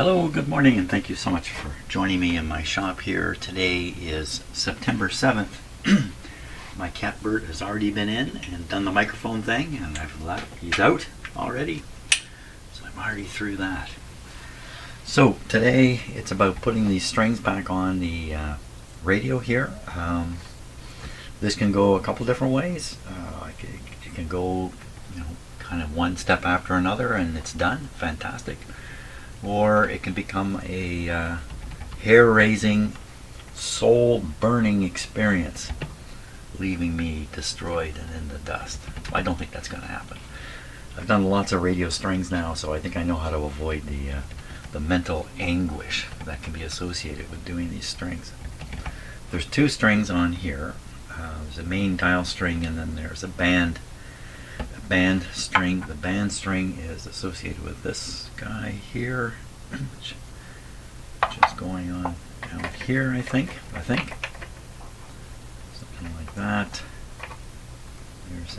Hello, good morning, and thank you so much for joining me in my shop here. Today is September 7th. My cat Bert has already been in and done the microphone thing, and he's out already, so I'm already through that. So today it's about putting these strings back on the radio here. This can go a couple different ways. It can go, kind of one step after another, and it's done. Fantastic. Or it can become a hair-raising, soul-burning experience, leaving me destroyed and in the dust. I don't think that's going to happen. I've done lots of radio strings now, so I think I know how to avoid the mental anguish that can be associated with doing these strings. There's two strings on here. There's a main dial string, and then there's a band string. The band string is associated with this guy here, which is going on down here, I think. Something like that. There's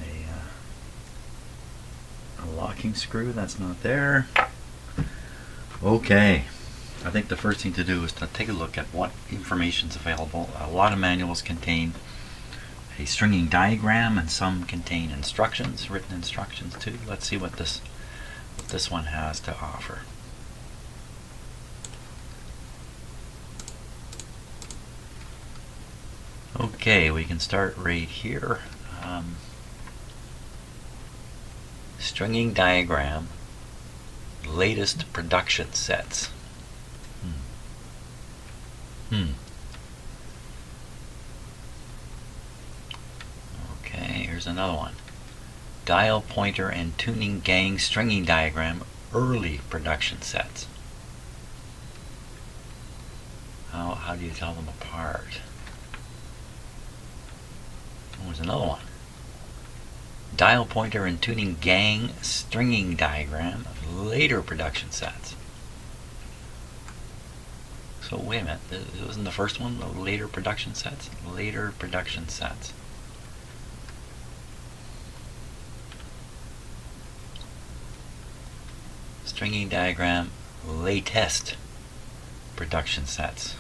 a locking screw that's not there. Okay, I think the first thing to do is to take a look at what information is available. A lot of manuals contain a stringing diagram, and some contain instructions, written instructions too. Let's see what this one has to offer. Okay, we can start right here. Stringing diagram, latest production sets. Okay, here's another one. Dial pointer and tuning gang stringing diagram, early production sets. How do you tell them apart? Oh, there's another one. Dial pointer and tuning gang stringing diagram, later production sets. So wait a minute, wasn't the first one the later production sets? Later production sets. Stringing diagram, latest production sets.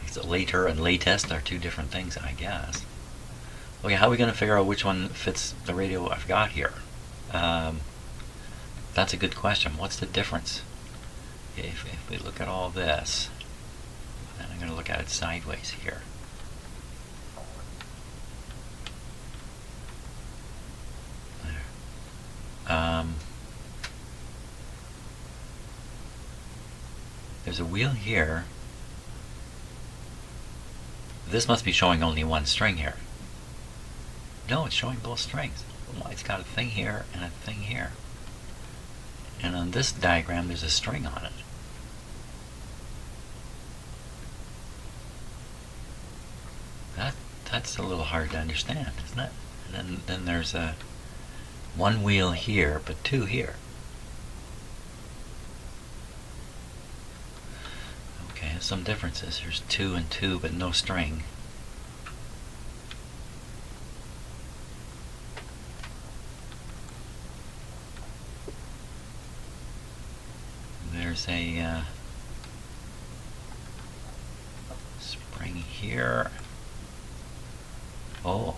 So later and latest are two different things, I guess. Okay, how are we going to figure out which one fits the radio I've got here? That's a good question. What's the difference? If we look at all this, then I'm going to look at it sideways here. There. There's a wheel here. This must be showing only one string here. No, it's showing both strings. It's got a thing here and a thing here. And on this diagram, there's a string on it. That's a little hard to understand, isn't it? And then there's one wheel here, but two here. Okay, some differences. There's 2 and 2, but no string. There's a spring here. Oh,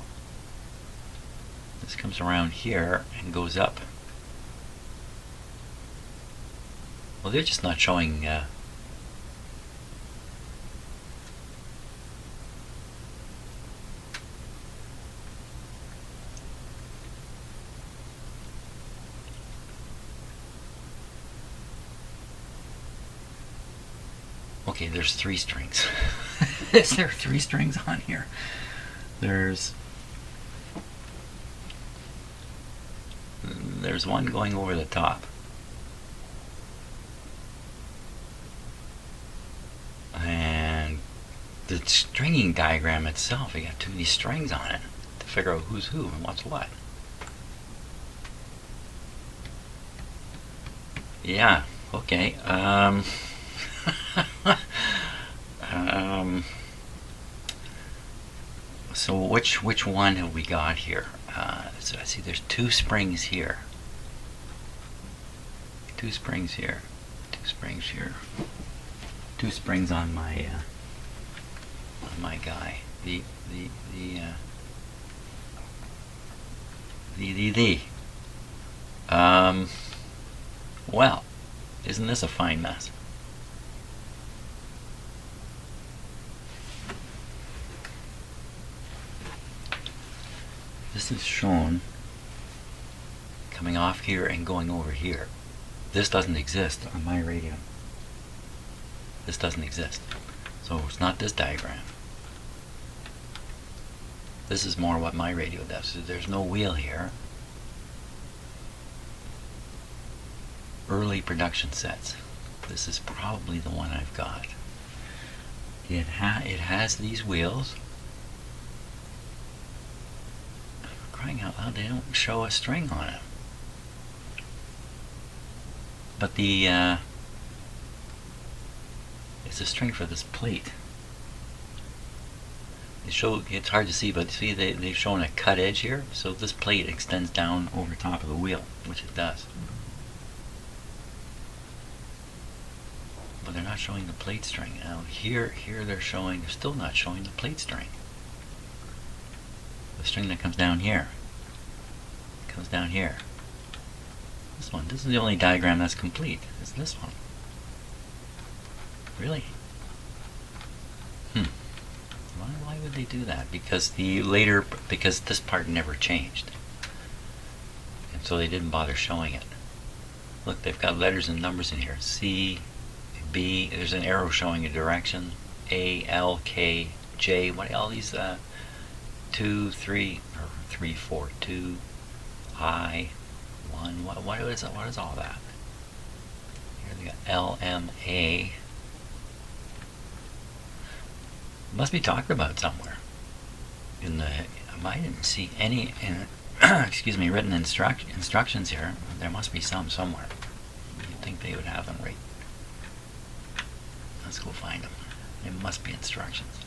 this comes around here and goes up. Well, they're just not showing okay, there's 3 strings. Is there 3 strings on here? There's one going over the top. And the stringing diagram itself, you got too many strings on it to figure out who's who and what's what. Yeah, okay. So which one have we got here? So I see there's 2 springs here. two springs here, two springs here, two springs on my guy. Well, isn't this a fine mess? This is shown coming off here and going over here. This doesn't exist on my radio. This doesn't exist. So it's not this diagram. This is more what my radio does. So there's no wheel here. Early production sets. This is probably the one I've got. It has these wheels. Crying out loud, they don't show a string on it. But it's a string for this plate. They show, it's hard to see, but see they've shown a cut edge here, so this plate extends down over top of the wheel, which it does. But they're not showing the plate string. Now here they're still not showing the plate string. The string that comes down here. Comes down here. This one. This is the only diagram that's complete. Is this one. Really? Why would they do that? Because because this part never changed. And so they didn't bother showing it. Look, they've got letters and numbers in here. C, B, there's an arrow showing a direction. A, L, K, J, what all these 2, 3, or 3, 4, 2, I, 1, what is all that? Here they got L, M, A. Must be talked about somewhere. I didn't see any excuse me, written instructions here. There must be some somewhere. You'd think they would have them right. Let's go find them. There must be instructions.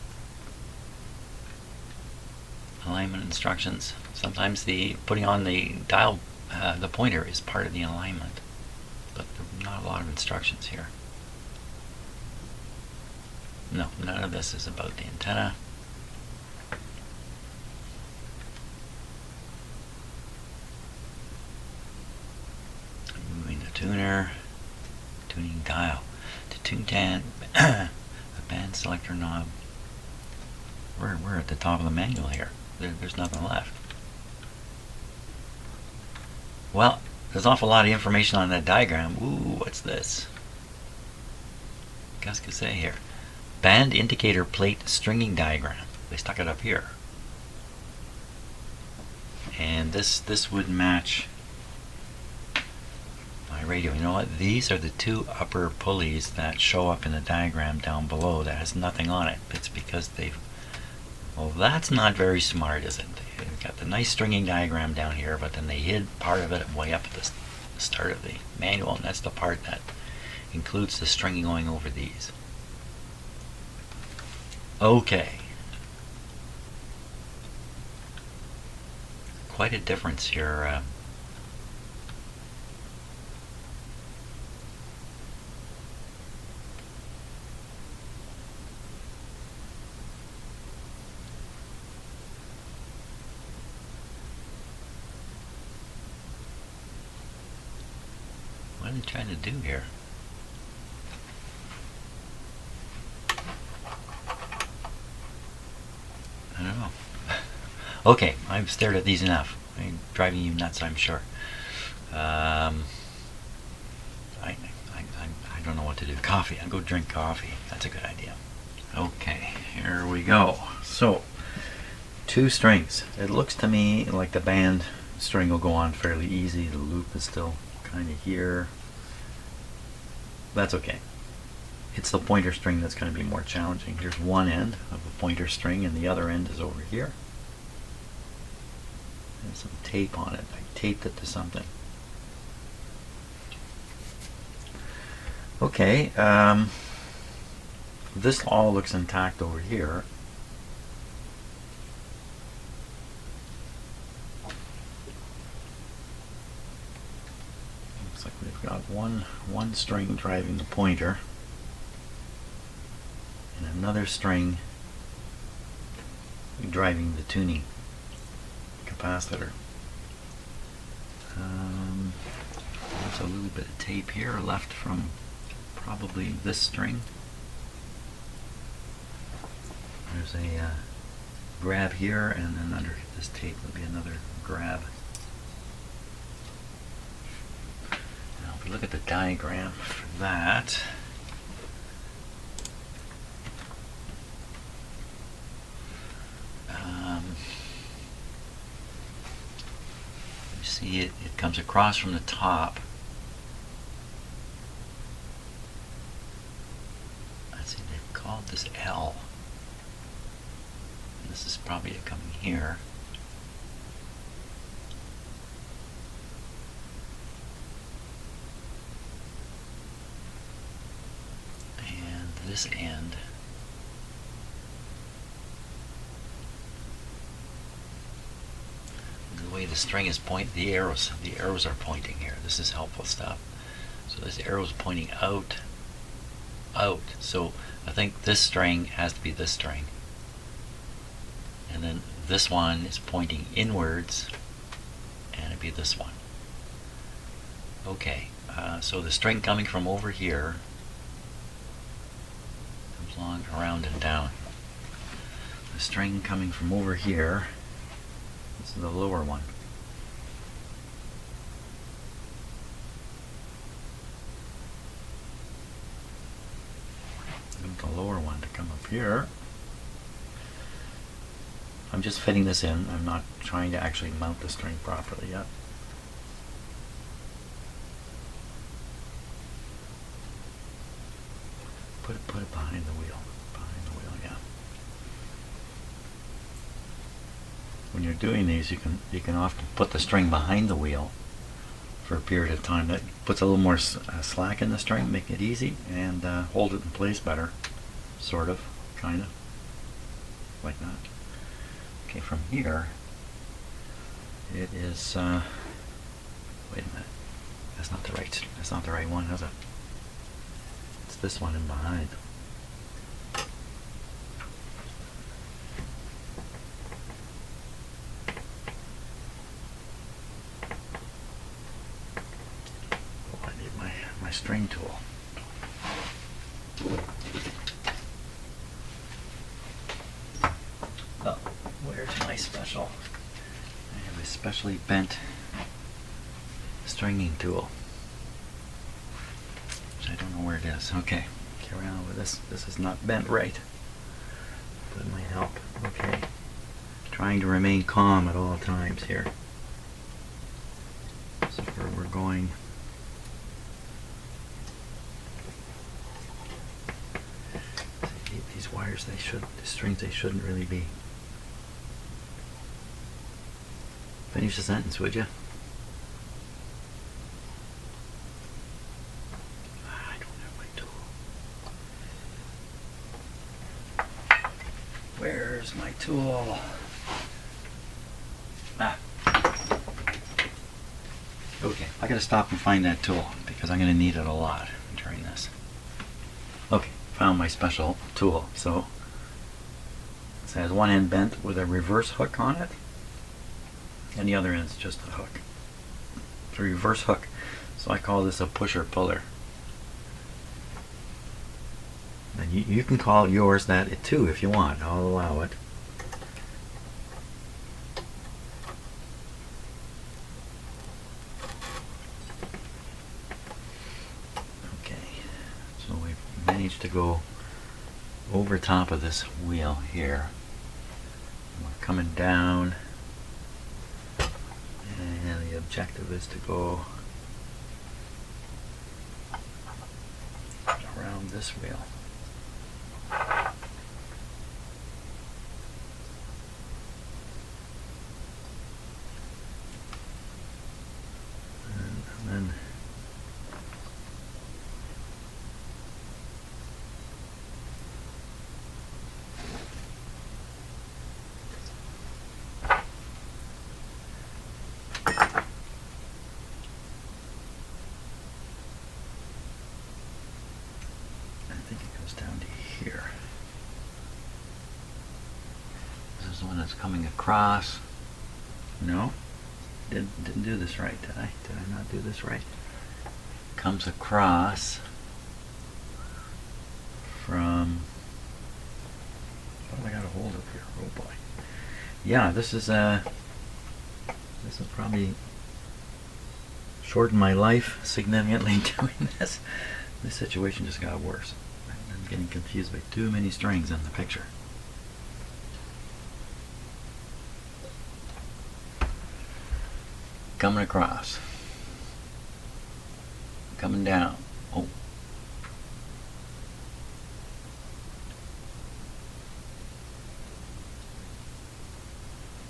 Alignment instructions. Sometimes the putting on the dial, the pointer is part of the alignment, but there's not a lot of instructions here. No, none of this is about the antenna. Moving the tuner, tuning dial, to tune the band selector knob. We're at the top of the manual here. There's nothing left. Well, there's an awful lot of information on that diagram. Ooh, what's this? Qu'est-ce que c'est here? Band indicator plate stringing diagram. They stuck it up here. And this would match my radio. You know what? These are the two upper pulleys that show up in the diagram down below that has nothing on it. It's because they've... Well, that's not very smart, is it? They've got the nice stringing diagram down here, but then they hid part of it way up at the start of the manual, and that's the part that includes the stringing going over these. Okay. Quite a difference here. What are they trying to do here? I don't know. Okay, I've stared at these enough. I'm driving you nuts, I'm sure. I don't know what to do. Coffee. I'll go drink coffee. That's a good idea. Okay, here we go. So, two strings. It looks to me like the band string will go on fairly easy. The loop is still kind of here. That's okay. It's the pointer string that's going to be more challenging. Here's one end of the pointer string and the other end is over here. There's some tape on it. I taped it to something. Okay, this all looks intact over here. Looks like we've got one string driving the pointer and another string driving the tuning capacitor. There's a little bit of tape here left from probably this string. There's a grab here, and then under this tape will be another grab. Now if we look at the diagram for that, you see it comes across from the top. Let's see, they've called this L. This is probably it coming here. And this end. The way the string is pointing, the arrows are pointing here. This is helpful stuff. So this arrow is pointing out. So I think this string has to be this string. And then this one is pointing inwards, and it'd be this one. Okay, so the string coming from over here comes along, around, and down. The string coming from over here, this is the lower one. And the lower one to come up here. I'm just fitting this in. I'm not trying to actually mount the string properly yet. Put it behind the wheel. Yeah. When you're doing these, you can often put the string behind the wheel for a period of time. That puts a little more slack in the string, make it easy, and hold it in place better. Sort of, kind of, like that. Okay, from here, it is, wait a minute, that's not the right one, is it? It's this one in behind. Oh, I need my string tool. Oh, where's my special? I have a specially bent stringing tool, which I don't know where it is. Okay, carry on with this. This is not bent right, but it might help. Okay, trying to remain calm at all times here. So we're going. These wires, the strings, they shouldn't really be. Finish the sentence, would you? I don't have my tool. Where's my tool? Okay, I gotta stop and find that tool because I'm gonna need it a lot during this. Okay, found my special tool. So it has one end bent with a reverse hook on it, and the other end is just a hook. It's a reverse hook, so I call this a pusher-puller. And you can call yours that too if you want. I'll allow it. Okay, so we've managed to go over top of this wheel here. We're coming down, and the objective is to go around this wheel. And then goes down to here. This is the one that's coming across. No, didn't do this right, did I? Did I not do this right? Comes across from. What have I got to hold up here? Oh boy. Yeah, this will probably shorten my life significantly doing this. This situation just got worse. I'm getting confused by too many strings in the picture. Coming across. Coming down. Oh.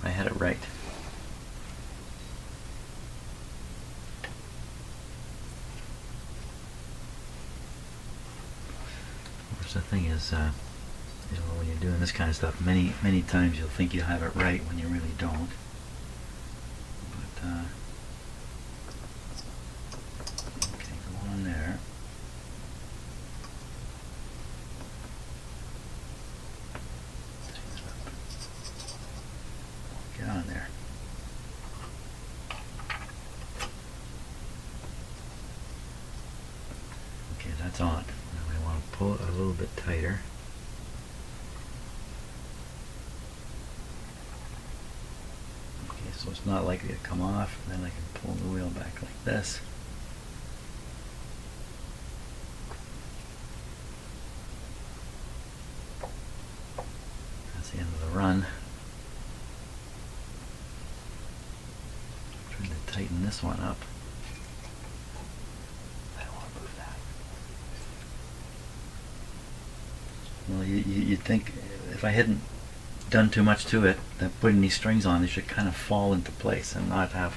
I had it right. The thing is, you know, when you're doing this kind of stuff, many times you'll think you have it right when you really don't. But okay, go on there. Get on there. Okay, that's on. Pull it a little bit tighter. Okay, so it's not likely to come off. Then I can pull the wheel back like this. That's the end of the run. Trying to tighten this one up. Well, you'd think if I hadn't done too much to it, that putting these strings on, they should kind of fall into place and not have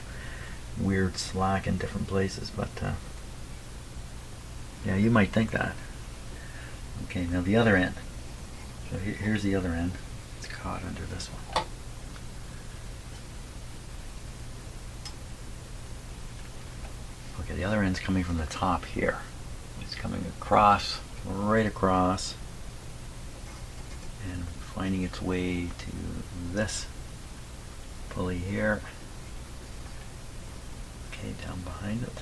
weird slack in different places. But yeah, you might think that. Okay, now the other end. So here's the other end. It's caught under this one. Okay, the other end's coming from the top here. It's coming across, right across, and finding its way to this pulley here. Okay, down behind it.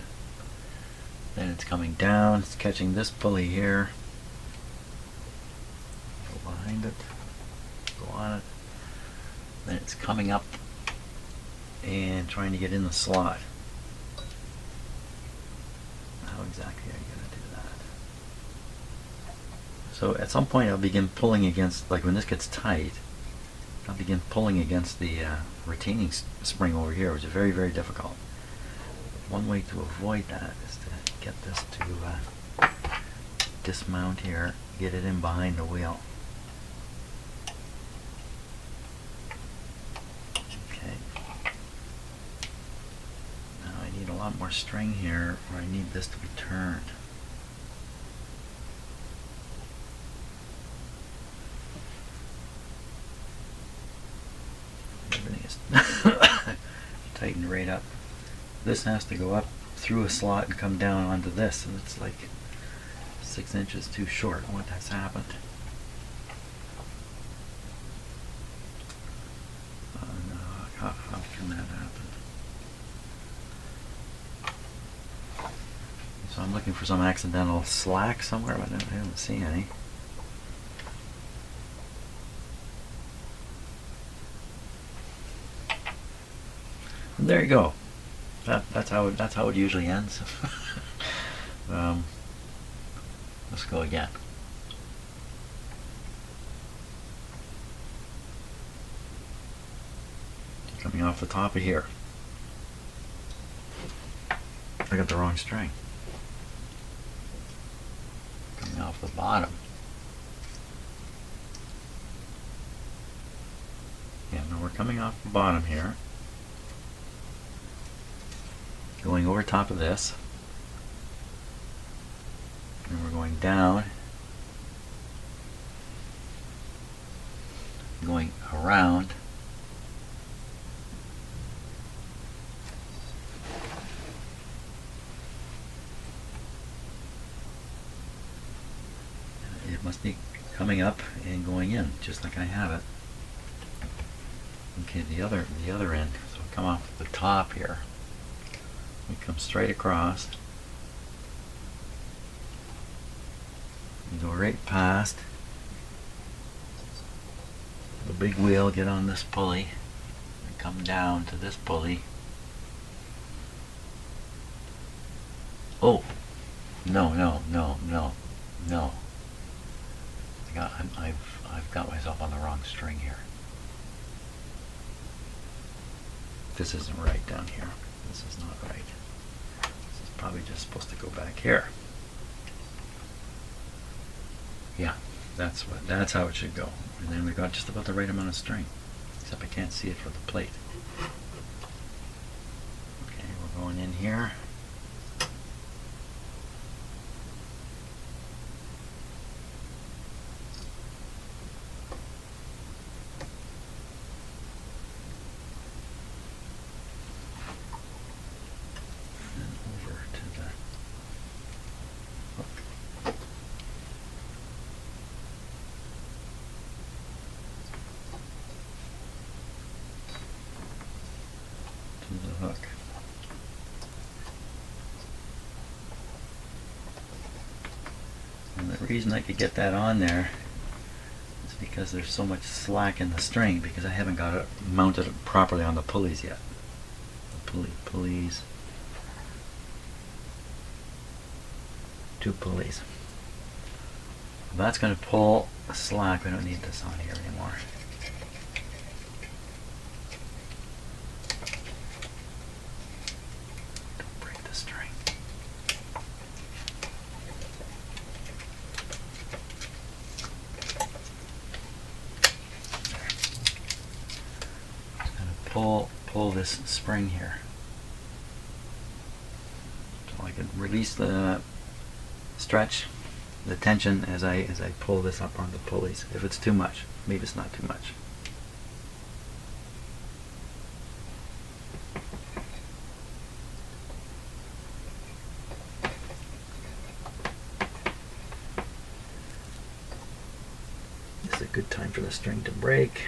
Then it's coming down, it's catching this pulley here. Go behind it, go on it. Then it's coming up and trying to get in the slot. How exactly are you going to do that? So at some point I'll begin pulling against, like when this gets tight, I'll begin pulling against the retaining spring over here, which is very, very difficult. One way to avoid that is to get this to dismount here, get it in behind the wheel. Okay. Now I need a lot more string here, or I need this to be turned. Everything is tightened right up. This has to go up through a slot and come down onto this, and it's like 6 inches too short. What has happened? No, how can that happen? So I'm looking for some accidental slack somewhere, but I don't see any. And there you go. That's how it usually ends. Let's go again. Coming off the top of here. I got the wrong string. Coming off the bottom. Yeah, now we're coming off the bottom here. Going over top of this, and we're going down, going around, must be coming up and going in, just like I have it. Okay, the other end. So we come off the top here. We come straight across. We go right past the big wheel, get on this pulley, and come down to this pulley. Oh, no. I've got myself on the wrong string here. This isn't right down here. This is not right. This is probably just supposed to go back here. Yeah, that's how it should go. And then we got just about the right amount of string. Except I can't see it for the plate. Okay, we're going in here. The hook. And the reason I could get that on there is because there's so much slack in the string, because I haven't got it mounted properly on the pulleys yet. The pulleys. 2 pulleys. That's going to pull the slack. We don't need this on here anymore. Pull this spring here, so I can release the stretch, the tension as I pull this up on the pulleys. If it's too much, maybe it's not too much. This is a good time for the string to break.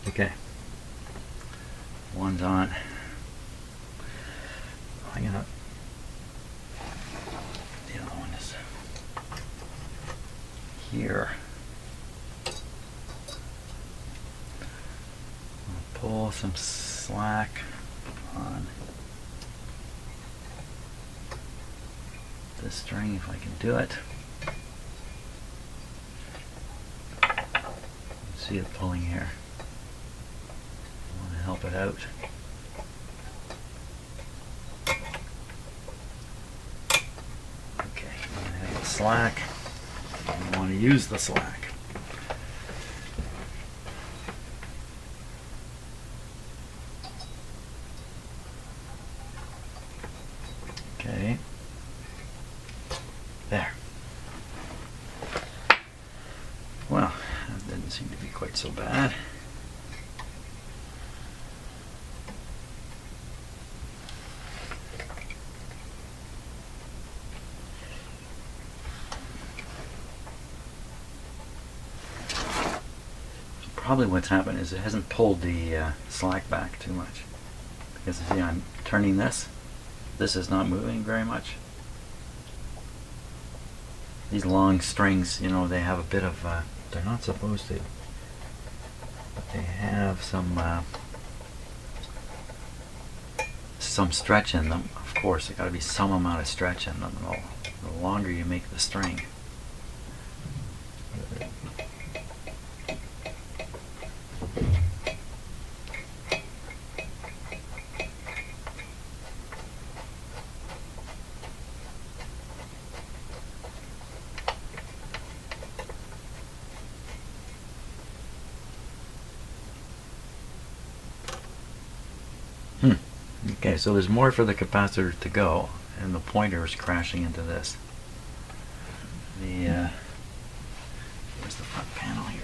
Okay, one's on. The other one is here. I'll pull some slack on this string if I can do it. See it pulling here. Help it out. Okay, I'm going to have the slack. I want to use the slack. Okay. There. Well, that didn't seem to be quite so bad. Probably what's happened is it hasn't pulled the slack back too much, because see, I'm turning this. This is not moving very much. These long strings, you know, they have a bit of they're not supposed to, but they have some stretch in them. Of course, there got to be some amount of stretch in them. The longer you make the string, Okay, so there's more for the capacitor to go, and the pointer is crashing into this. Where's the front panel here?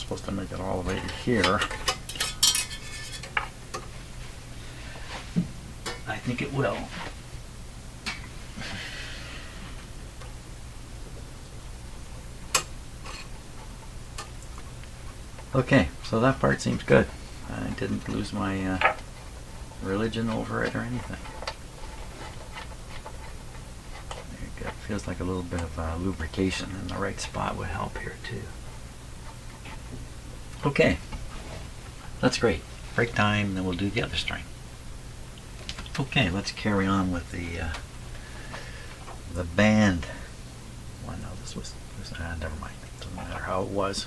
supposed to make it all the way to here. I think it will. Okay, so that part seems good. I didn't lose my religion over it or anything. There you go. Feels like a little bit of lubrication in the right spot would help here too. Okay, that's great. Break time, and then we'll do the other string. Okay, let's carry on with the band. Well, no, this was never mind. Doesn't matter how it was.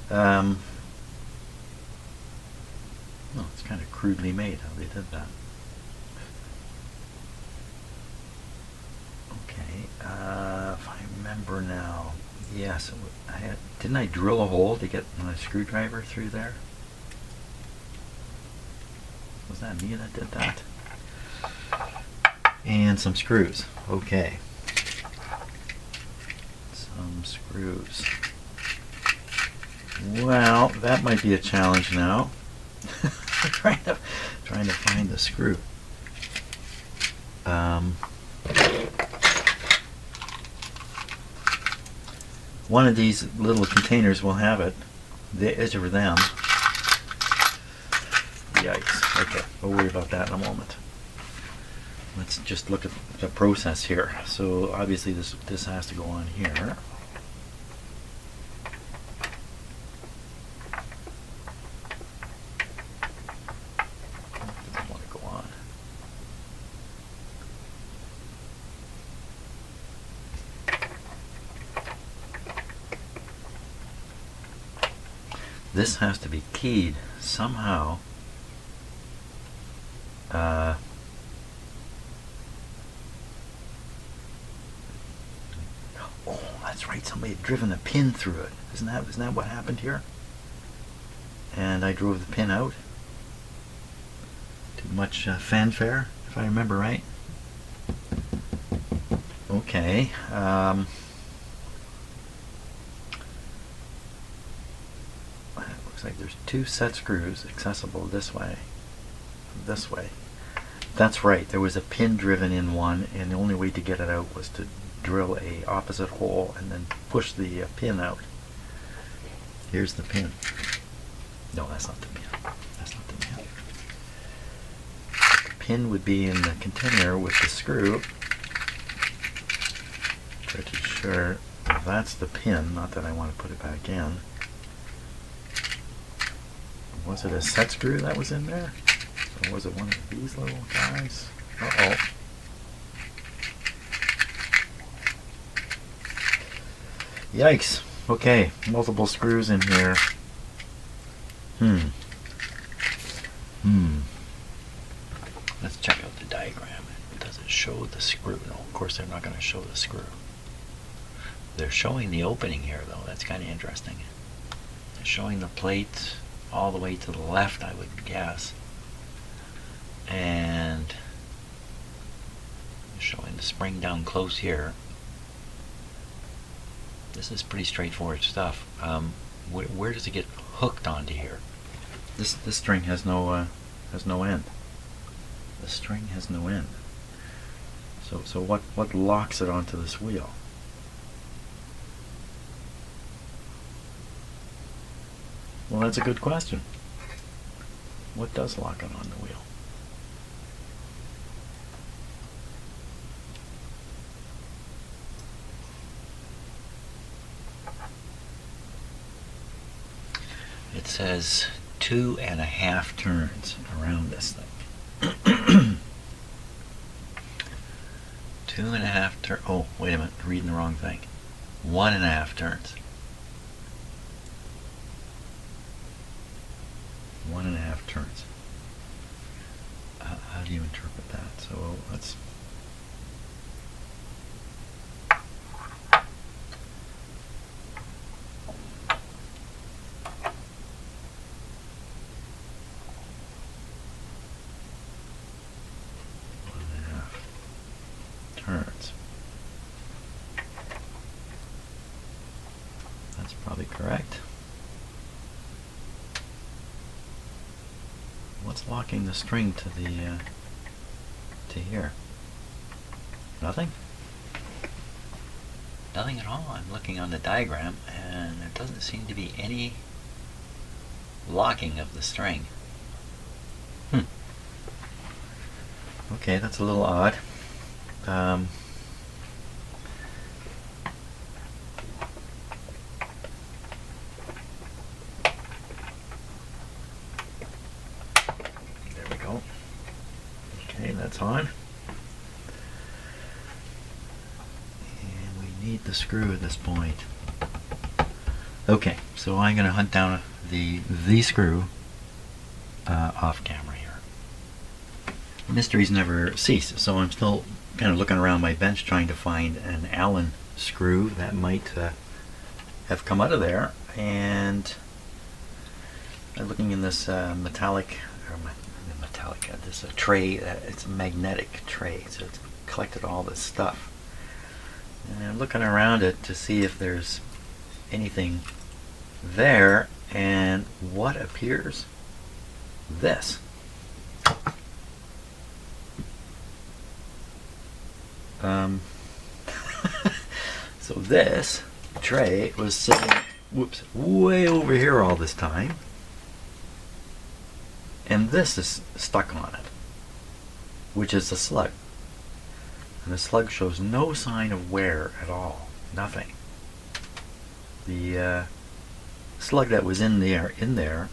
Well, it's kind of crudely made how they did that. Okay, if I remember now, yes, didn't I drill a hole to get my screwdriver through there? Was that me that did that? And some screws. Okay. Some screws. Well, that might be a challenge now. trying to find the screw. One of these little containers will have it. The edge of them. Yikes. Okay, we'll worry about that in a moment. Let's just look at the process here. So obviously this has to go on here. Doesn't want to go on. This has to be keyed somehow. Oh, that's right. Somebody had driven a pin through it. Isn't that what happened here? And I drove the pin out. Too much fanfare, if I remember right. Okay. Looks like there's two set screws accessible this way. This way. That's right, there was a pin driven in one, and the only way to get it out was to drill a opposite hole and then push the pin out. Here's the pin. No, that's not the pin. That's not the pin. The pin would be in the container with the screw. Pretty sure that's the pin, not that I want to put it back in. Was it a set screw that was in there? Or was it one of these little guys? Uh-oh. Yikes. Okay, multiple screws in here. Let's check out the diagram. Does it show the screw? No, of course they're not going to show the screw. They're showing the opening here, though. That's kind of interesting. They're showing the plate all the way to the left, I would guess. And showing the spring down close here. This is pretty straightforward stuff. Where does it get hooked onto here? This string has no end. The string has no end. So what locks it onto this wheel? Well, that's a good question. What does lock it on the wheel? It says 2.5 turns around this thing. 2.5 turns. Oh, wait a minute, reading the wrong thing. 1.5 turns. 1.5 turns. How do you interpret that? So let's. Turns. That's probably correct. What's locking the string to the to here? Nothing? Nothing at all. I'm looking on the diagram and there doesn't seem to be any locking of the string. Okay, that's a little odd. There we go. Okay, that's on. And we need the screw at this point. Okay, so I'm going to hunt down the screw off camera here. Mysteries never cease, so I'm still kind of looking around my bench trying to find an Allen screw that might have come out of there, and I'm looking in this this tray. It's a magnetic tray, so it's collected all this stuff. And I'm looking around it to see if there's anything there, and what appears? This. So this tray was sitting, whoops, way over here all this time, and this is stuck on it, which is a slug. And the slug shows no sign of wear at all, nothing. The slug that was in there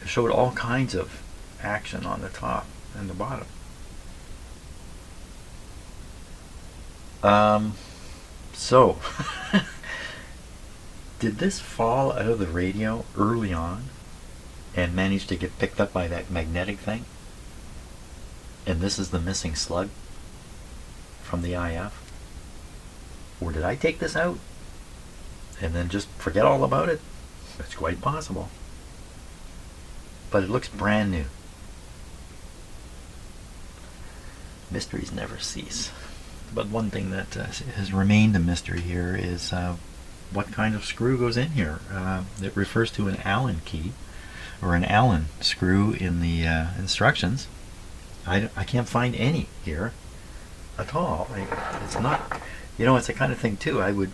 showed all kinds of action on the top and the bottom. So did this fall out of the radio early on and manage to get picked up by that magnetic thing? And this is the missing slug from the IF? Or did I take this out and then just forget all about it? That's quite possible. But it looks brand new. Mysteries never cease. But one thing that has remained a mystery here is what kind of screw goes in here. It refers to an Allen key, or an Allen screw in the instructions. I can't find any here at all. It's not, you know, it's the kind of thing too. I would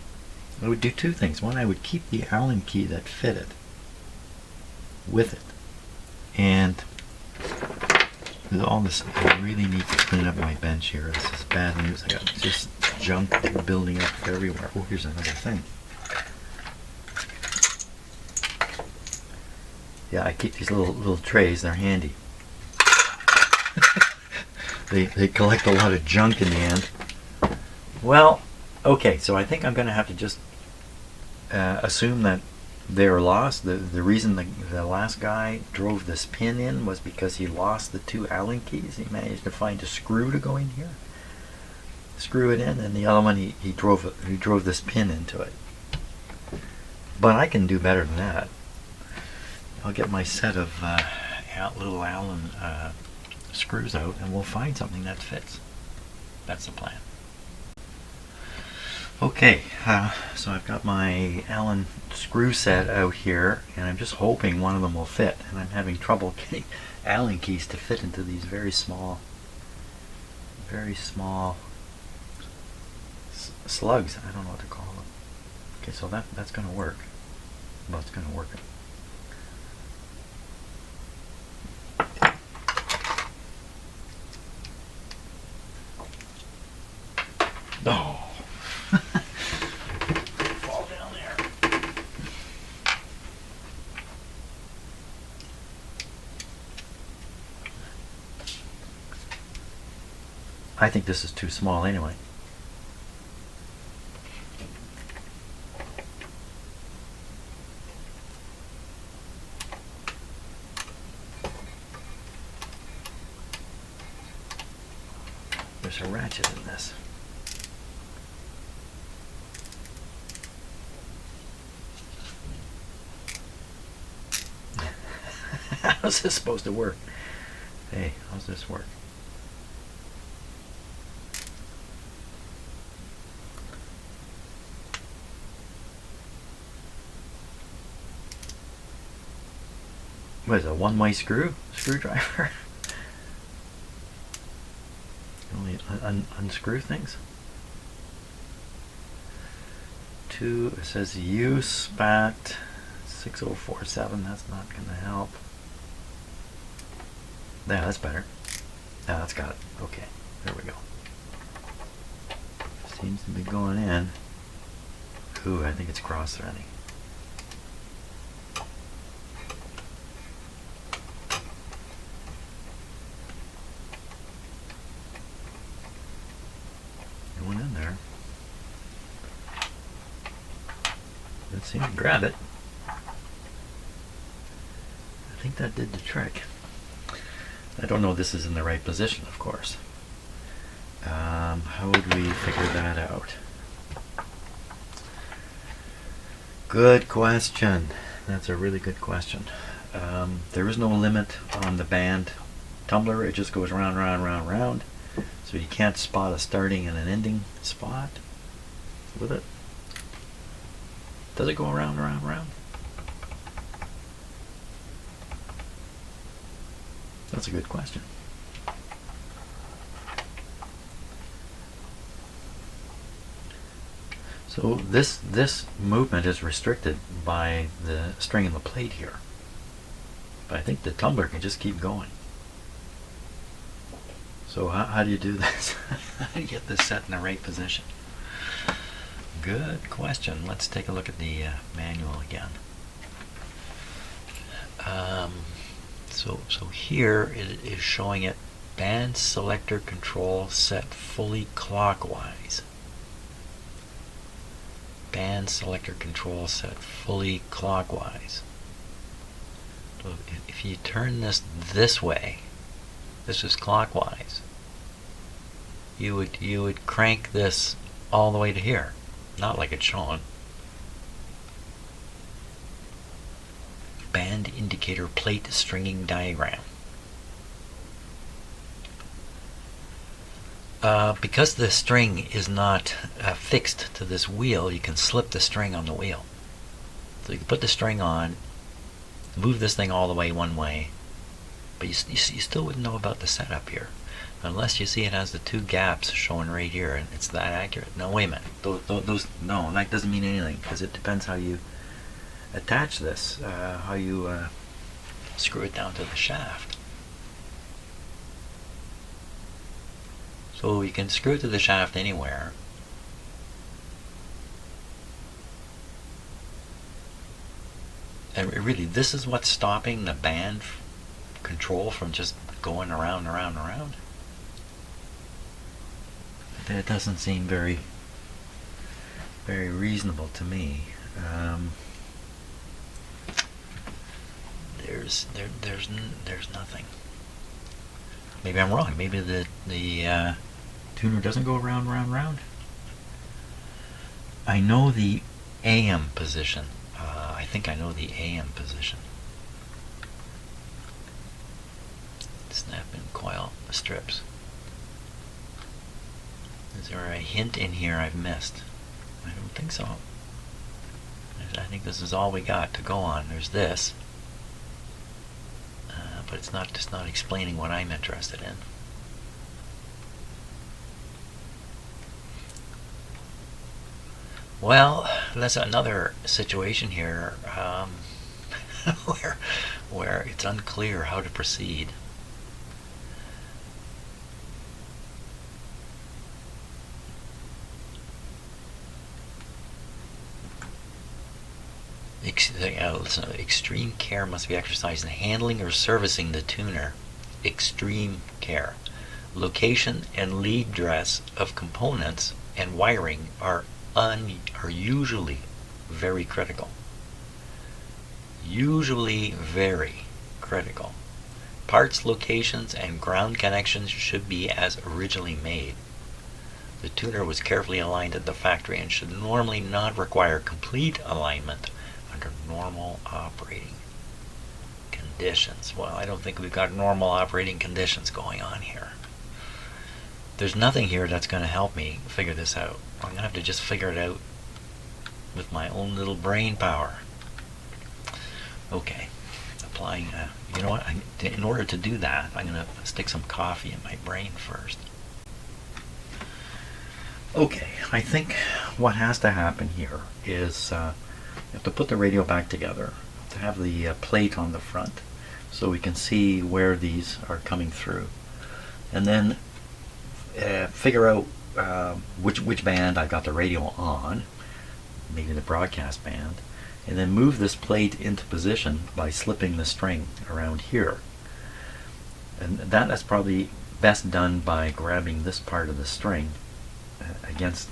do two things. One, I would keep the Allen key that fitted with it, and all this, I really need to clean up my bench here. This is bad news. I got just junk building up everywhere. Oh, here's another thing. Yeah, I keep these little trays. They're handy. They collect a lot of junk in the end. Well, okay, so I think I'm going to have to just assume that they were lost. The reason the last guy drove this pin in was because he lost the two Allen keys. He managed to find a screw to go in here, screw it in, and the other one he drove this pin into it. But I can do better than that. I'll get my set of little Allen screws out, and we'll find something that fits. That's the plan. Okay, so I've got my Allen screw set out here, and I'm just hoping one of them will fit. And I'm having trouble getting Allen keys to fit into these very small slugs. I don't know what to call them. Okay, so that's going to work. Well, it's going to work. Oh. Fall down there. I think this is too small anyway. There's a ratchet in this. How's this supposed to work? Hey, how's this work? What is it, a one-way screwdriver? Only unscrew things. It says use spat 6047. That's not going to help. Yeah, that's better. Yeah, that's got it. Okay, there we go. Seems to be going in. Ooh, I think it's cross-threading. Going in there. Let's see, grab it. I think that did the trick. I don't know if this is in the right position, of course. How would we figure that out? Good question. That's a really good question. There is no limit on the band tumbler. It just goes round, round, round, round. So you can't spot a starting and an ending spot with it. Does it go around, around, around? That's a good question. So this movement is restricted by the string in the plate here. But I think the tumbler can just keep going. So how do you do this? How do you get this set in the right position? Good question. Let's take a look at the manual again. So here it is showing it band selector control set fully clockwise. Band selector control set fully clockwise. So if you turn this way, this is clockwise, you would crank this all the way to here, not like it's shown. Band indicator plate stringing diagram. Because the string is not fixed to this wheel, you can slip the string on the wheel. So you can put the string on, move this thing all the way one way, but you still wouldn't know about the setup here unless you see it has the two gaps showing right here and it's that accurate. No, wait a minute. No, that doesn't mean anything because it depends how you attach this, how you screw it down to the shaft. So you can screw it to the shaft anywhere. And really, this is what's stopping the band control from just going around, around, around. That doesn't seem very reasonable to me. There's nothing. Maybe I'm wrong. Maybe the tuner doesn't go round, round, round. I know the AM position. I think I know the AM position. Snap-in coil strips. Is there a hint in here I've missed? I don't think so. I think this is all we got to go on. There's this. But it's just not explaining what I'm interested in. Well, that's another situation here where it's unclear how to proceed. Extreme care must be exercised in handling or servicing the tuner. Extreme care. Location and lead address of components and wiring are usually very critical. Usually very critical. Parts, locations, and ground connections should be as originally made. The tuner was carefully aligned at the factory and should normally not require complete alignment under normal operating conditions. Well, I don't think we've got normal operating conditions going on here. There's nothing here that's going to help me figure this out. I'm going to have to just figure it out with my own little brain power. Okay, applying you know what, in order to do that, I'm going to stick some coffee in my brain first. Okay, I think what has to happen here is you have to put the radio back together, to have the plate on the front so we can see where these are coming through, and then figure out which band I got the radio on, maybe the broadcast band, and then move this plate into position by slipping the string around here. And that's probably best done by grabbing this part of the string against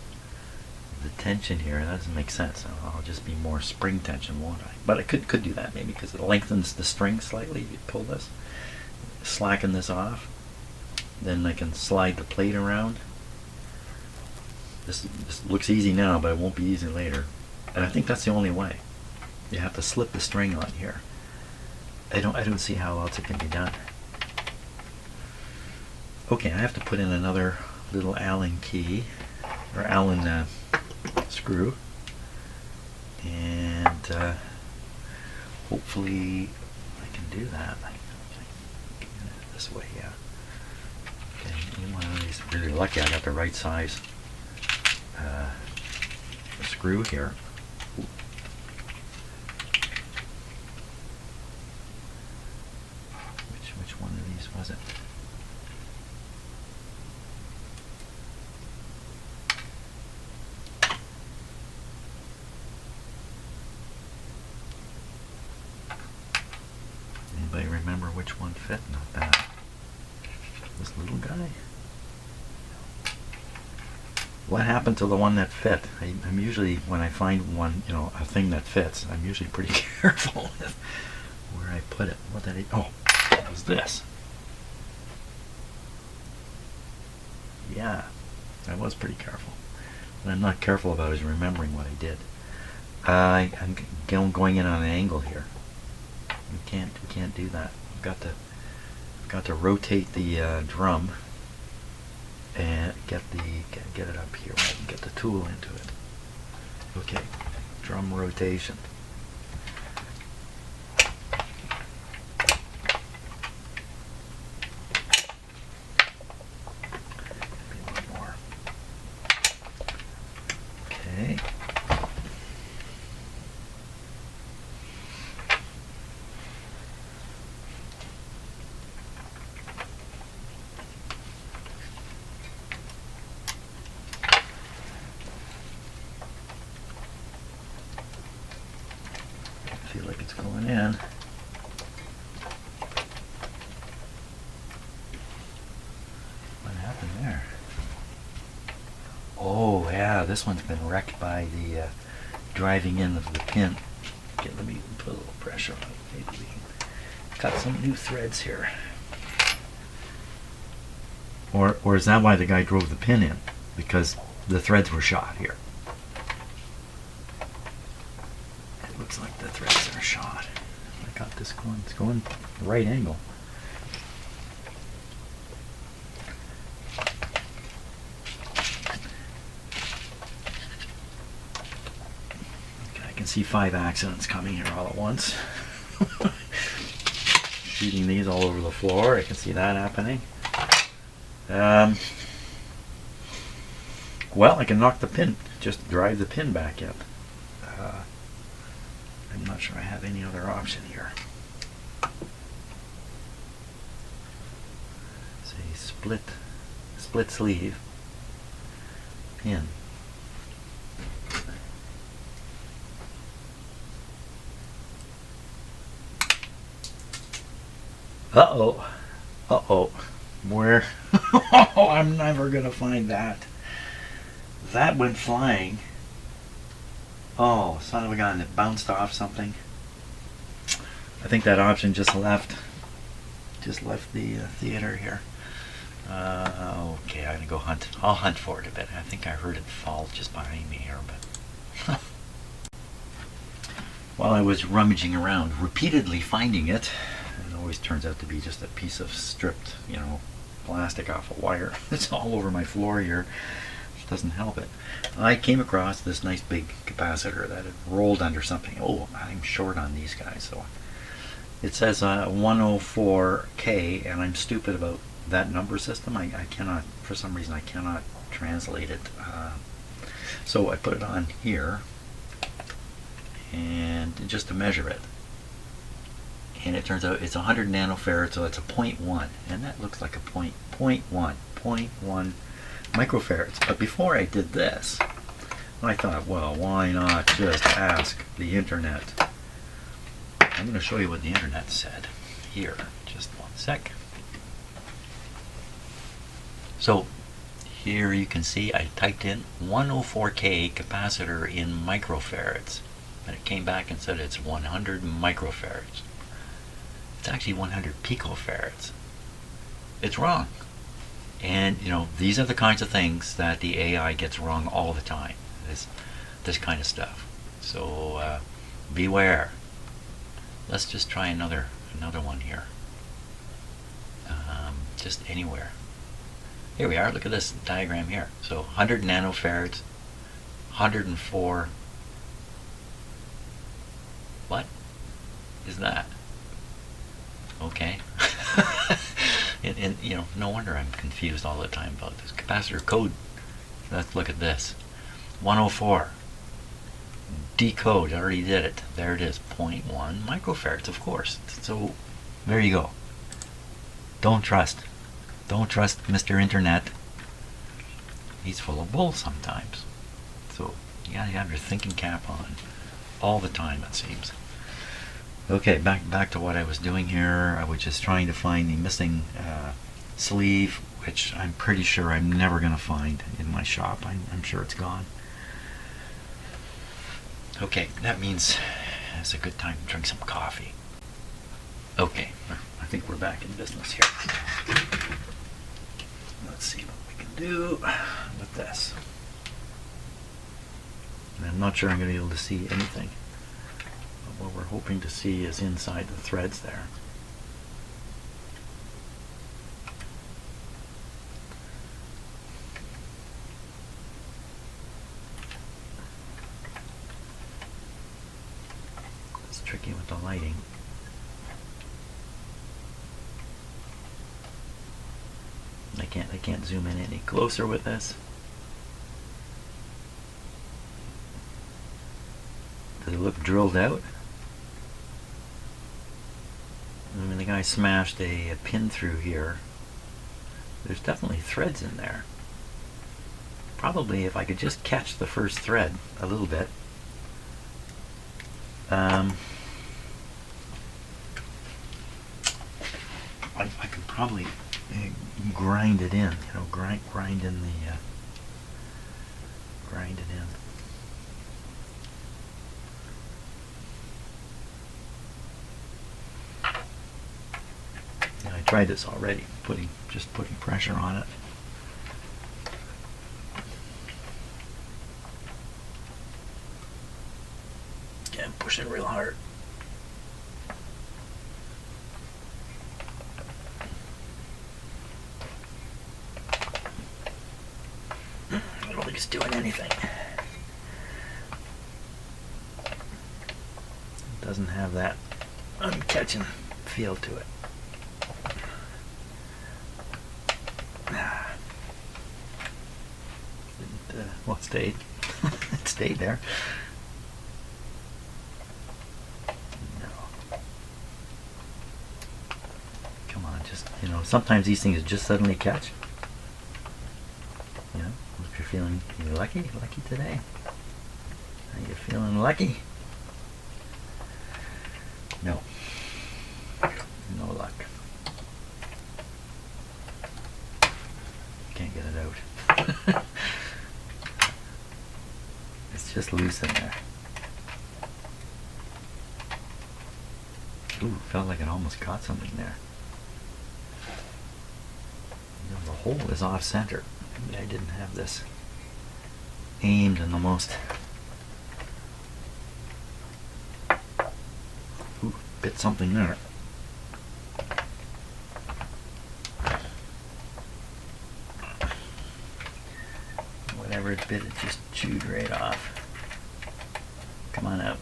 the tension here. That doesn't make sense. I'll just be more spring tension, won't I? But I could do that maybe because it lengthens the string slightly. You pull this, slacken this off, then I can slide the plate around. This looks easy now, but it won't be easy later. And I think that's the only way. You have to slip the string on here. I don't see how else it can be done. Okay, I have to put in another little Allen key, or Allen screw, and hopefully I can do that. This way, yeah. Okay, one of these, really lucky I got the right size screw here. Which one of these was it? Anybody remember which one fit? Not that. This little guy. What happened to the one that fit? I'm usually, when I find one, you know, a thing that fits, I'm usually pretty careful with where I put it. What did oh, it was this. Yeah, I was pretty careful. What I'm not careful about is remembering what I did. I'm going in on an angle here. We can't do that. I've got to rotate the drum and get it up here right, and get the tool into it. Okay, drum rotation. Maybe a little more. Okay. Feel like it's going in. What happened there? Oh yeah, this one's been wrecked by the driving in of the pin. Okay, let me put a little pressure on it. Maybe we can cut some new threads here. Or is that why the guy drove the pin in? Because the threads were shot here. Looks like the threads are shot. I got this going. It's going right angle. Okay, I can see 5 accidents coming here all at once. Shooting these all over the floor. I can see that happening. Well, I can knock the pin. Just drive the pin back in. I'm not sure I have any other option here. It's a split sleeve pin. Uh-oh. Uh-oh. Where? Oh, I'm never gonna find that. That went flying. Oh, son of a gun, it bounced off something. I think that option just left the theater here. Okay, I'm gonna go hunt. I'll hunt for it a bit. I think I heard it fall just behind me here, but while I was rummaging around, repeatedly finding it, it always turns out to be just a piece of stripped, you know, plastic off a wire. It's all over my floor here. Doesn't help it. I came across this nice big capacitor that had rolled under something. Oh, I'm short on these guys, so It says 104K, and I'm stupid about that number system. I cannot, for some reason, I cannot translate it. So I put it on here, and just to measure it. And it turns out it's 100 nanofarads, so it's a 0.1, and that looks like a 0.1 microfarads. But before I did this, I thought, well, why not just ask the internet? I'm going to show you what the internet said here. Just one sec. So here you can see I typed in 104K capacitor in microfarads, and it came back and said it's 100 microfarads. It's actually 100 picofarads. It's wrong. And you know, these are the kinds of things that the AI gets wrong all the time. This kind of stuff. So beware. Let's just try another one here. Just anywhere. Here we are. Look at this diagram here. So 100 nanofarads, 104. What is that? Okay. and you know, no wonder I'm confused all the time about this capacitor code. Let's look at this. 104. Decode. I already did it. There it is. 0.1 microfarads, of course. So there you go. Don't trust Mr. Internet. He's full of bull sometimes. So you gotta have your thinking cap on all the time, it seems. Okay, back to what I was doing here. I was just trying to find the missing sleeve, which I'm pretty sure I'm never going to find in my shop. I'm sure it's gone. Okay, that means it's a good time to drink some coffee. Okay, I think we're back in business here. Let's see what we can do with this. And I'm not sure I'm going to be able to see anything. What we're hoping to see is inside the threads there. It's tricky with the lighting. I can't zoom in any closer with this. Does it look drilled out? I mean, the guy smashed a pin through here. There's definitely threads in there. Probably if I could just catch the first thread a little bit. I could probably grind it in, you know, grind it in. I tried this already, just putting pressure on it. Again, push it real hard. I don't think it's doing anything. It doesn't have that uncatching feel to it. Well, it stayed. It stayed there. No. Come on, just, you know, sometimes these things just suddenly catch. You know, if you're feeling lucky today. Are you feeling lucky? No. No luck. Can't get it out. It's just loose in there. Ooh, felt like it almost caught something there. You know, the hole is off center. Maybe I didn't have this aimed in the most. Ooh, bit something there. Whatever it bit, it just chewed right off. Come on out.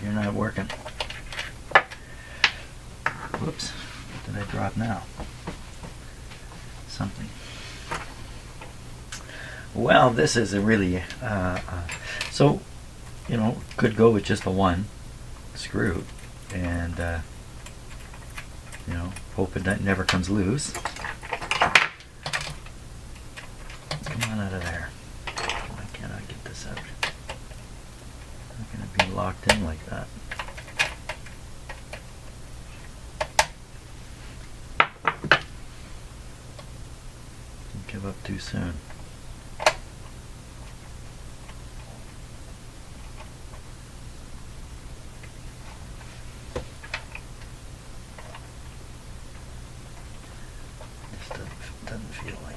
You're not working. Whoops, what did I drop now? Something. Well, this is a really, so, you know, could go with just the one screw and, you know, hope it never comes loose. Come on out of there. Why can't I get this out? Not going to be locked in like that. Don't give up too soon. Doesn't feel like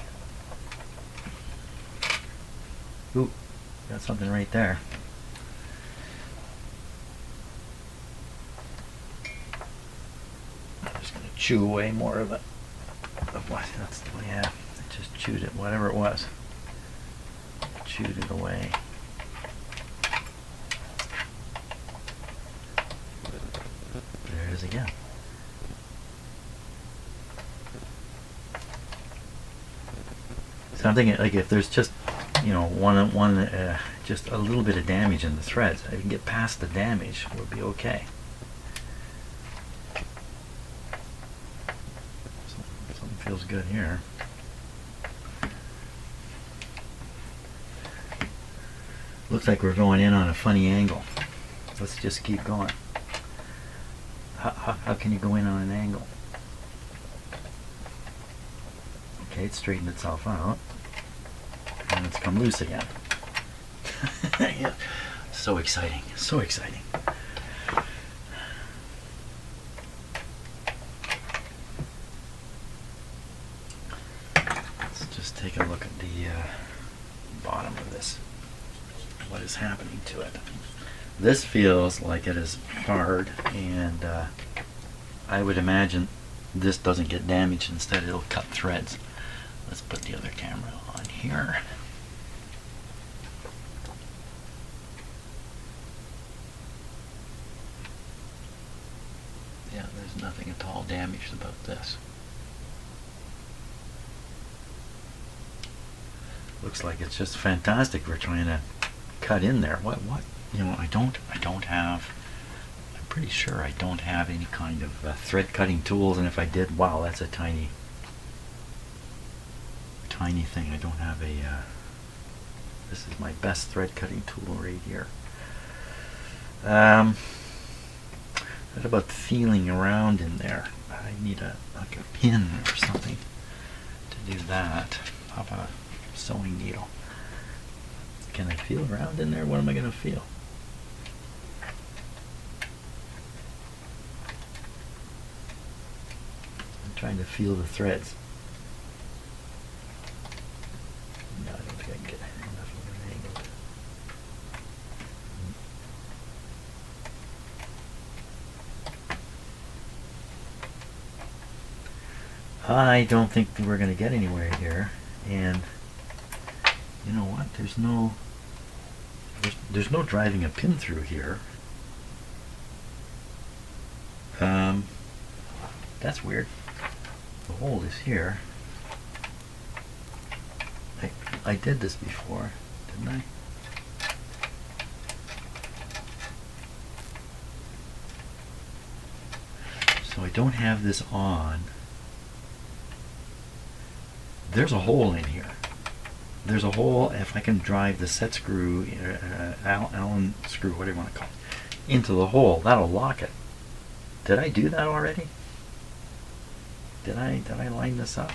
it. Ooh, got something right there. I'm just going to chew away more of it. Of what? That's the way, yeah. I just chewed it, whatever it was. Chewed it away. There it is again. So I'm thinking, like, if there's just, you know, just a little bit of damage in the threads, I can get past the damage, we'll be okay. Something feels good here. Looks like we're going in on a funny angle. Let's just keep going. How can you go in on an angle? Okay, it's straightened itself out. And it's come loose again. Yeah. So exciting, so exciting. Let's just take a look at the bottom of this. What is happening to it? This feels like it is hard, and I would imagine this doesn't get damaged. Instead, it'll cut threads. Let's put the other camera on here. Yeah, there's nothing at all damaged about this. Looks like it's just fantastic. We're trying to cut in there. What? You know, I don't have. I'm pretty sure I don't have any kind of thread cutting tools, and if I did, wow, that's a tiny thing. I don't have a. This is my best thread cutting tool right here. What about feeling around in there? I need like a pin or something to do that. How about a sewing needle? Can I feel around in there? What am I going to feel? I'm trying to feel the threads. No, I don't think I can get enough of an angle. I don't think we're going to get anywhere here, and you know what? There's no driving a pin through here. That's weird. The hole is here. I did this before, didn't I? So I don't have this on. There's a hole in here. There's a hole. If I can drive the set screw, Allen screw, whatever you want to call it, into the hole, that'll lock it. Did I do that already? Did I line this up?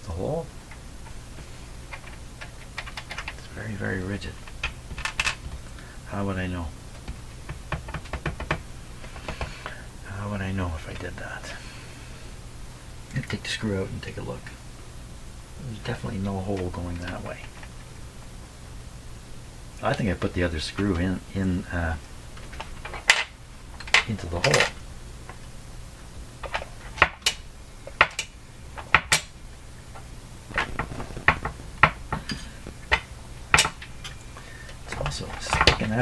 The hole? It's very, very rigid. How would I know? How would I know if I did that? I'd take the screw out and take a look. There's definitely no hole going that way. I think I put the other screw into the hole. It's also sticking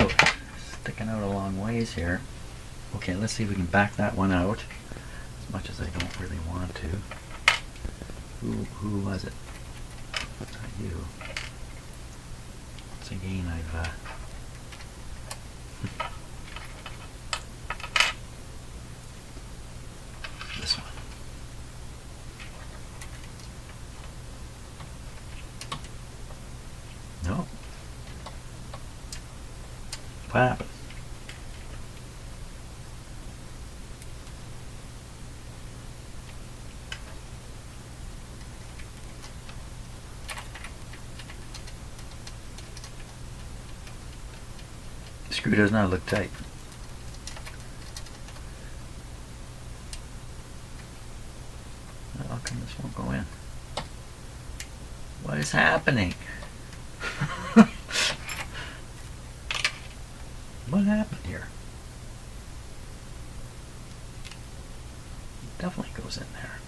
out a long ways here. Okay, let's see if we can back that one out, as much as I don't really want to. Who was it? Not you. Once again, I've this one. No. What happened? The screw does not look tight. How come this won't go in? What is happening? What happened here? It definitely goes in there.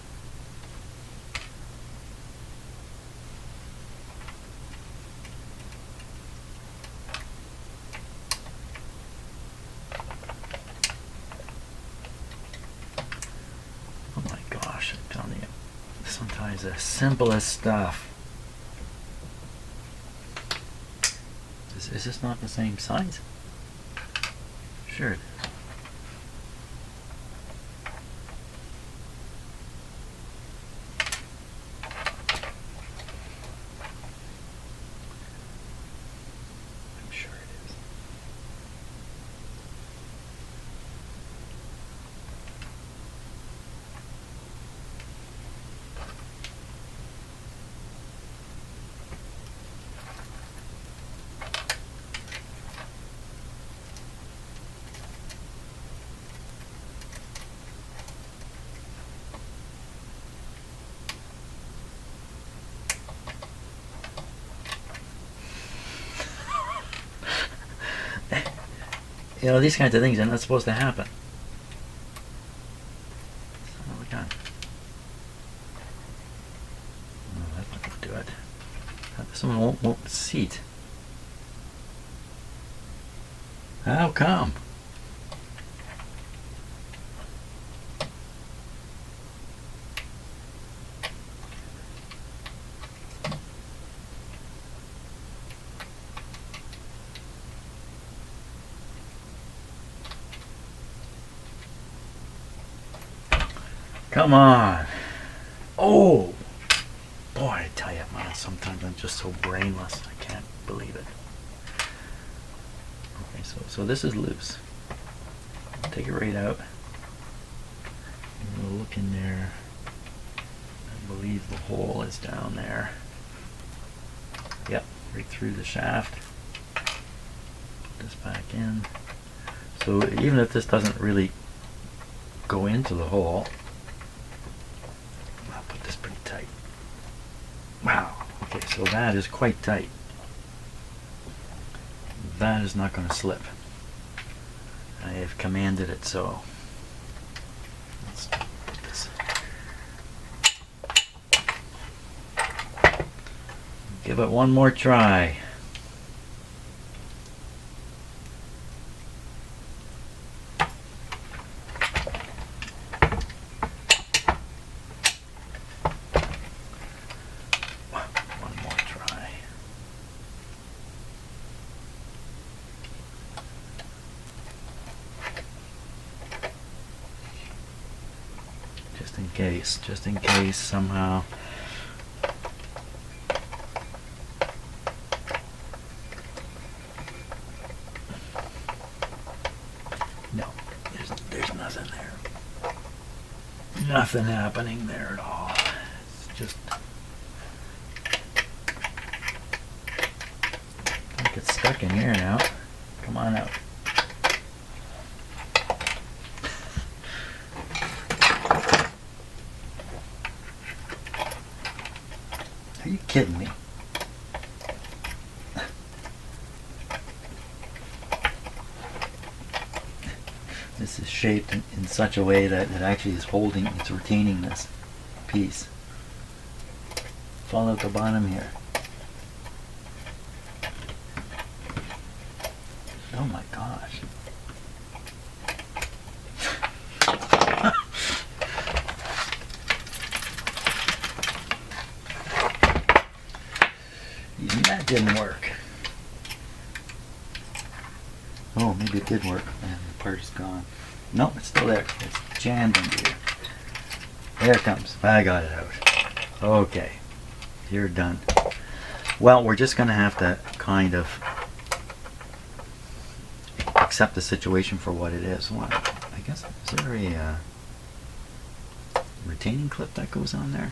Oh my gosh, I'm telling you, sometimes the simplest stuff. Is this not the same size? Sure it is. I'm sure it is. You know, these kinds of things are not supposed to happen. Son of a gun. No, that's not going to do it. This one won't seat. How come? Come on. Oh, boy, I tell you, man, sometimes I'm just so brainless. I can't believe it. Okay, so this is loose. Take it right out. And we'll look in there. I believe the hole is down there. Yep, right through the shaft. Put this back in. So even if this doesn't really go into the hole, I'll put this pretty tight. Wow, okay, so that is quite tight. That is not going to slip. I have commanded it so. Let's put this. Give it one more try. One more try. Just in case somehow. No, there's nothing there. Nothing happening there at all. It's just, don't get stuck in here now. Come on out. Are you kidding me? This is shaped in such a way that it actually is holding, it's retaining this piece. Fall out the bottom here. Oh my gosh. didn't work. Oh, maybe it did work. And the part is gone. No, it's still there. It's jammed into here. There it comes. I got it out. Okay. You're done. Well, we're just going to have to kind of accept the situation for what it is. Well, I guess, is there a retaining clip that goes on there?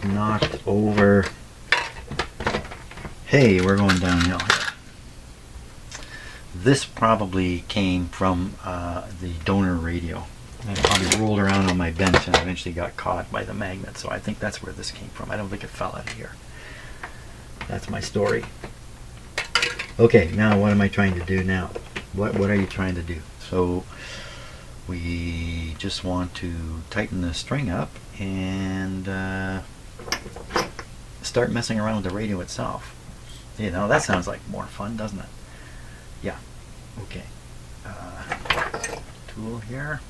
Knocked over. Hey, we're going downhill here. This probably came from the donor radio. It probably rolled around on my bench and eventually got caught by the magnet, so I think that's where this came from. I don't think it fell out of here. That's my story. Okay, now what am I trying to do now? What are you trying to do? So we just want to tighten the string up and start messing around with the radio itself. You know, that sounds like more fun, doesn't it? Yeah. Okay. Tool here.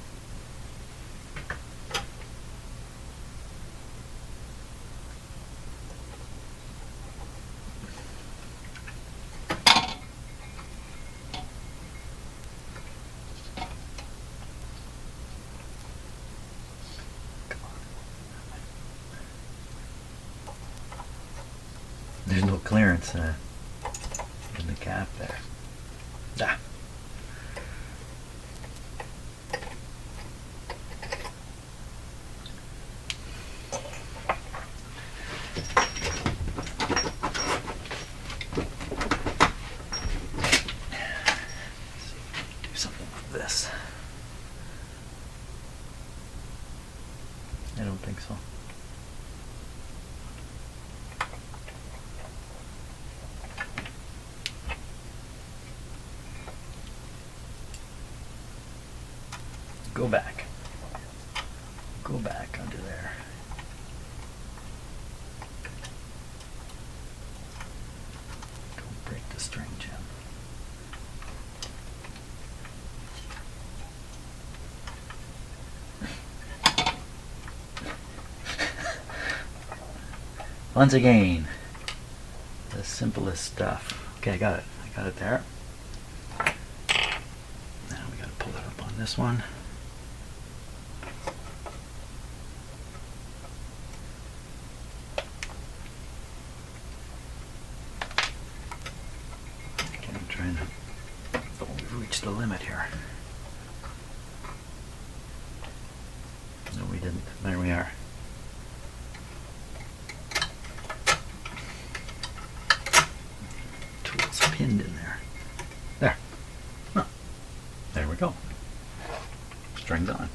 There's no clearance in the cap there. Ah. Do something with this. I don't think so. Go back. Go back under there. Don't break the string, Jim. Once again, the simplest stuff. Okay, I got it. I got it there. Now we got to pull it up on this one. We've reached the limit here. No, we didn't. There we are. Tool's pinned in there. There. Huh. There we go. String's on.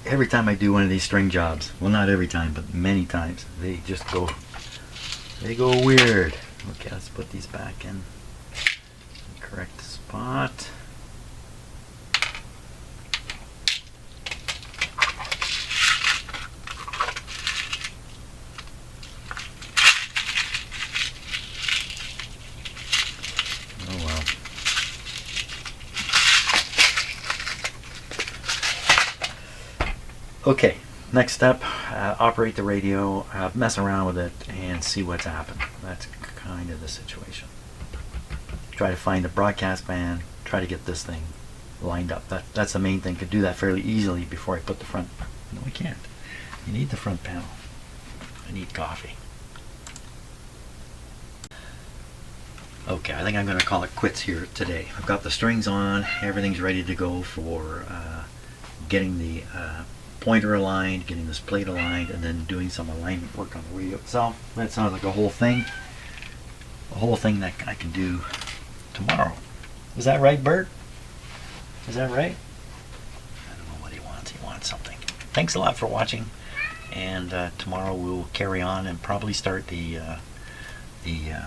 Every time I do one of these string jobs, well, not every time, but many times, they just go, weird. Okay, let's put these back in the correct spot. Oh well. Okay, next step, operate the radio, mess around with it, and see what's happened. That's kind of the situation. Try to find a broadcast band, try to get this thing lined up. That's the main thing. Could do that fairly easily before I put the front. No, we can't. You need the front panel. I need coffee. Okay, I think I'm going to call it quits here today. I've got the strings on, everything's ready to go for getting the pointer aligned, getting this plate aligned, and then doing some alignment work on the radio itself. That sounds like a whole thing. A whole thing that I can do tomorrow. Is that right, Bert? Is that right? I don't know what he wants. He wants something. Thanks a lot for watching, and tomorrow we'll carry on and probably start the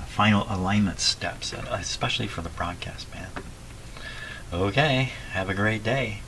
final alignment steps, especially for the broadcast band. Okay, have a great day.